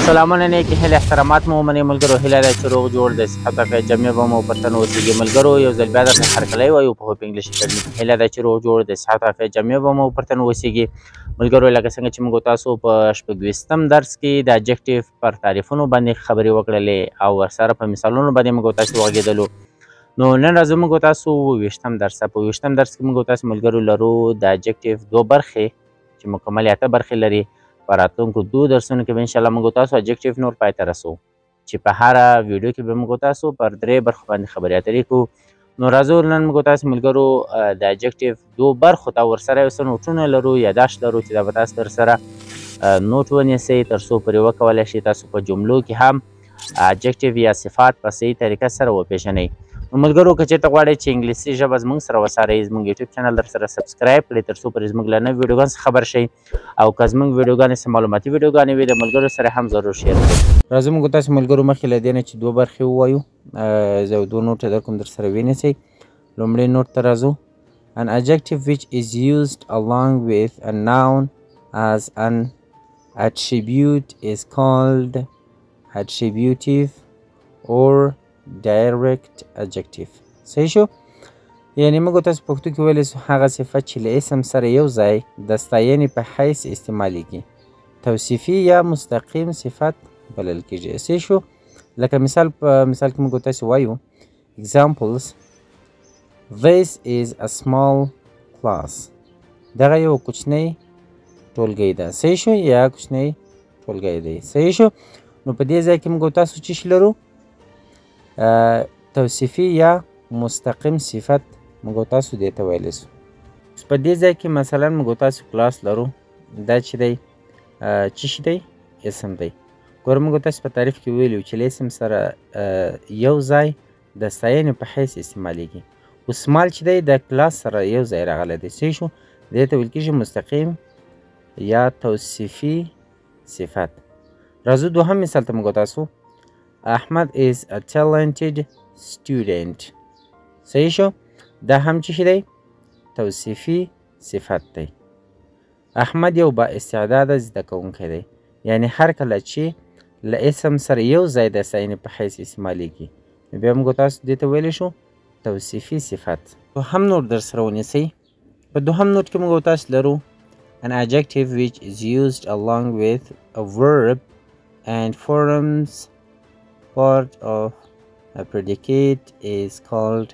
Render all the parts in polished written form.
سلامونه نیکې هیلې احترامات مو ومنئ ملګرو. هیله ده چې روغ جوړ د صحت عافیت جمعې به مو پر تن اوسېږي. ملګرو یو ځل بیا درته هرکلی وایو په هوپ انګلیش اکاډمي کې. هیله ده چې روغ جوړ د صحت عافیت جمعې به مو پر تن اوسېږي. ملګرو لکه څنګه چې موږ تاسو په 26 درس کې د اجکټیو پر تعریفونو باندې خبرې وکړلې او ورسره په مثالونو باندې موږ تاسو وغږېدلو. نو نن راځو موږ تاسو 20 درس په 20 درس کې موږ تاسو ملګرو لرو د اجکټیو دوه برخې چې مکمل 8 برخې لري. په راتلونکو 2 درسونو کې به انشاءالله موږ تاسو اجکټیو نور پای ته رسوو چې په هره ویډیو کې به موږ تاسو پر 3 برخو باندې خبرې اترې کوو. نو راځو نن موږ تاسو ملګرو د اجکټیو 2 برخو ته ورسره یو څه نوټونه لرو، یاداشت لرو چې دا به تاسو ورسره نوټ ونیسئ تر څو پرې وکولی شئ تاسو په جملو کې هم اجکټیو یا صفات په صحیح طریقه سره وپېژنئ. نو ملګرو که چېرته غواړئ چې انګلیسي ژبه زموږ سره وڅارئ، زموږ یوټیوب چینل درسره سبسکرایب کړئ تر څو پرې زموږ له نوي ویډیوګانو څخه خبر شئ او که زموږ ویډیوګانې څه معلوماتي ویډیوګانې وي د ملګرو سره هم ضرور شیر کړئ. راځو موږ تاسو ملګرو مخکې له دې نه چې 2 برخې ووایو زه یو 2 نوټه در کوم درسره ونیسئ. لومړی نوټ ته راځو. An adjective which is used along with a noun as an attribute is called attributive or direct adjective. صحیح شو؟ یعنی موږ تاسو پښتو کې ویلی سو هغه صفت چې له اسم سره یو ځای د ستاینې په حیث استعمالیږي توصیفي یا مستقیم صفت بلل کیږي. صحیح شو؟ لکه مثال په مثال کې موږ تاسو وایو examples: This is a small class. دغه یو کوچنی ټولګی ده. صحیح شو؟ یا کوچنی ټولګی دی. صحیح شو؟ نو په دې ځای کې موږ تاسو څه شی لرو؟ توصیفي یا مستقیم صفت موږ تاسو دې ته ویلی سو. په دې ځای کې مثلا موږ تاسو کلاس لرو، دا چې دی څه شی دی؟ اسم دی. ګوره موږ تاسو په تعریف کې ویلي چې له اسم سره یو ځای د ستاینې په حیث استعمالیږي. اوس مال چې دی د کلاس سره یو ځای راغلی دی. صحیح شو؟ دې ته ویل کېږي مستقیم یا توصیفي صفت. راځو دوهم مثال ته موږ تاسو Ahmad is a talented student. صحیح شو؟ دا هم څه شی دی؟ توصیفي صفت دی. احمد یو با استعداده زده کوونکی دی. یعنی هر کله چې له اسم سره یو ځای د ستاینې په حیث استعمالیږي نو بیا موږ تاسو دې ته ویلی شو توصیفي صفت. دوهم نوټ در سره ونیسئ. په دوهم نوټ کې موږ تاسو لرو an adjective which is used along with a verb and forms part of a predicate is called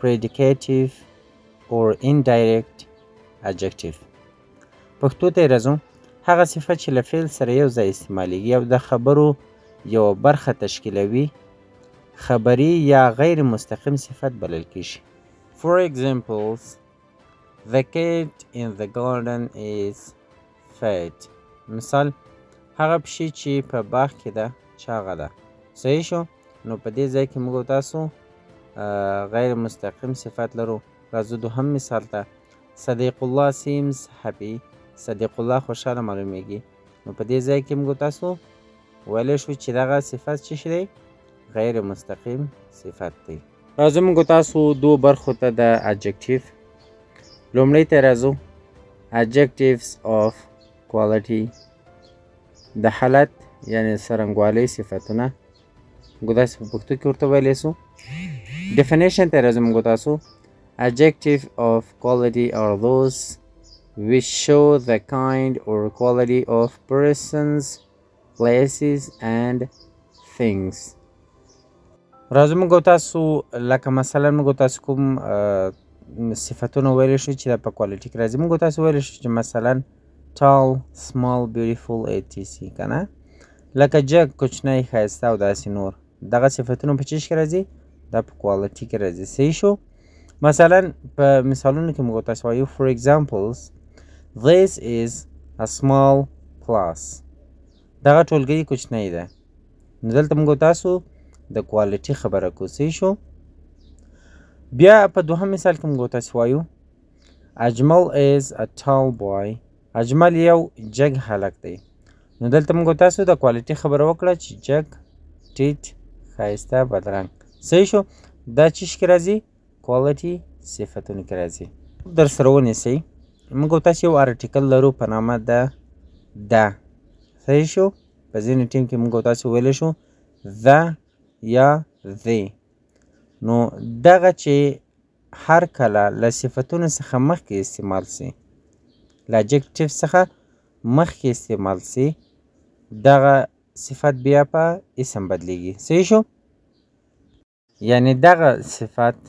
predicative or indirect adjective. پښتو ته راځو. هغه صفت چې له فعل سره یو ځای استعمالیږي او د خبرو یو برخه تشکیلوي خبري یا غیر مستقیم صفت بلل کیږي. For examples: The cat in the garden is fat. مثال هغه پشي چې په باغ کې ده چاغه ده. صحیح شو؟ نو په دې ځای کې موږ تاسو غیر مستقیم صفت لرو. راځو دوهم مثال ته. صدیق الله seems happy. صدیق الله خوشحاله معلومیږي. نو په دې ځای کې موږ تاسو ویلی شو چې دغه صفت څه شی دی؟ غیر مستقیم صفت دی. راځو موږ تاسو 2 برخو ته د اجکټیو. لومړی ته راځو adjectives of quality. د حالت یعنی څرنګوالۍ صفتونه موږ داسې په پښتو کې ورته ویلی سو. ډیفینیشن ته راځو موږ تاسو. Adjective of quality are those which show the kind or quality of persons, places and things. راځو موږ تاسو لکه مثلا موږ تاسو کوم صفتونه ویلی شو چې دا په کوالټي کې راځي. موږ تاسو ویلی شو چې مثلا tall, small, beautiful etc. که نه؟ لکه جګ، کوچنی، ښایسته او داسې نور. دغه صفتونه په چیش کې راځي؟ دا په کوالټي کې راځي. صحیح شو؟ مثلا په مثالونو کې موږ تاسو وایو for examples: This is a small class. دغه ټولګی کوچنی ده. نو دلته موږ تاسو د کوالټي خبره کوو. صحیح شو؟ بیا په دوهم مثال کې موږ تاسو وایو Ajmal is a tall boy. اجمل یو جګ هلک دی. نو دلته موږ تاسو د کوالټي خبره وکړه چې جګ، ټیټ، ښایسته، بدرنګ. صحیح شو؟ دا چیش کې راځي؟ کوالټي صفتونو کې راځي. در سره ونیسئ. موږ تاسو یو ارټیکل لرو په نامه د ده. صحیح شو؟ په ځینې ټیم کې موږ تاسو ویلی شو the یا they. نو دغه چې هر کله له صفتونو څخه مخکې استعمال سي، له adjective څخه مخکې استعمال سي، دغه صفت بیا په اسم بدلیږي. صحیح شو؟ یعنی دغه صفت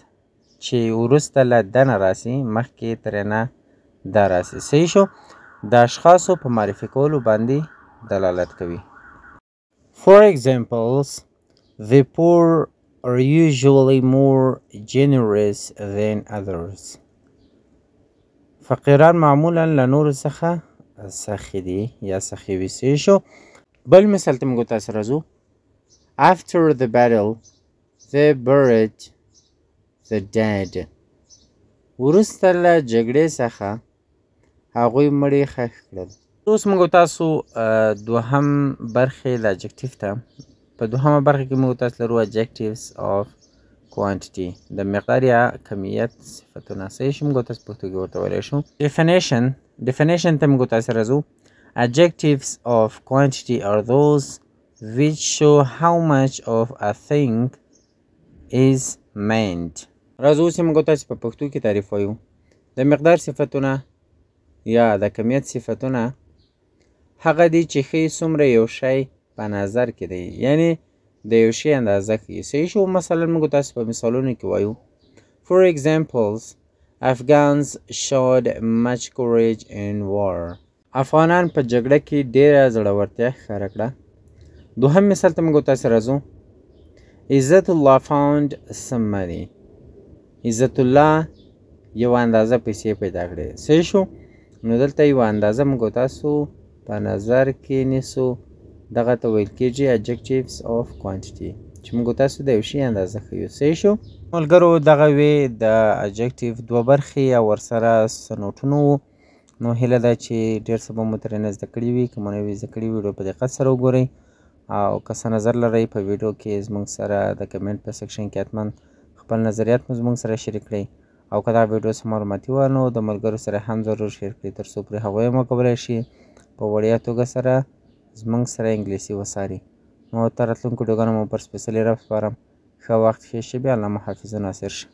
چې وروسته له د نه راسي، مخکې ترې نه د راسي. صحیح شو؟ د اشخاصو په معرفي کولو باندې دلالت کوي. For examples, the poor are usually more generous than others. فقیران معمولا له نورو څخه سخي دي یا سخي وي. صحیح شو؟ بل مثال ته موږ تاسو راځو. After the battle, they buried the dead. وروسته له جګړې څخه هغوی مړي ښخ کړل. اوس موږ تاسو دوهم برخې له adjective ته په دوهمه برخه کې موږ تاسو لرو adjectives of quantity، د مقدار یا کمیت صفتونه. صحیح شو؟ موږ تاسو پښتو کې ورته ویلی شو. definition ته موږ تاسو راځو. Adjectives of quantity are those which show how much of a thing is meant. راځو چې موږ تاسو په پښتو کې تعریف وایو. د مقدار صفتونه یا د کمیت صفتونه هغه دي چې ښیي څومره یو شی په نظر کې دی، یعنی د یو شی اندازه ښیي. صحیح شو؟ مثلا موږ تاسو په مثالونو کې وایو. For examples, Afghans showed much courage in war. افغانان په جګړه کې ډیره زړورتیا ښکاره کړه. دوهم مثال ته موږ تاسو راځو. عزت الله found some money. عزت الله یو اندازه پیسې پیدا کړې. صحیح شو؟ نو دلته یو اندازه موږ تاسو په نظر کې نیسو، دغه ته ویل کېږي adjectives of quantity چې موږ تاسو د یو شي اندازه ښیو. صحیح شو؟ ملګرو دغه وې د adjective دوه برخې او ورسره څه نوټونه وو. نو هیله ده چې ډېر څه به مو ترېنه زده کړي وي. که مو نه وي زده کړي ویډیو په دقت سره وګورئ، او که څه نظر لرئ په ویډیو کې زموږ سره د کمنټ په سیکشن کې حتما خپل نظریات مو زموږ سره شریک کړئ. او که دا ویډیو څه معلوماتي وه نو د ملګرو سره هم ضرور شیر کړئ تر څو پرې هغوی هم وکولی شي په وړیا توګه سره زموږ سره انګلیسي وڅاري. نو تر راتلونکو ویډیوګانو مو پر سپیڅلي رب سپارم. ښه وخت ښې شپې. الله مو حافظ و ناصر شه.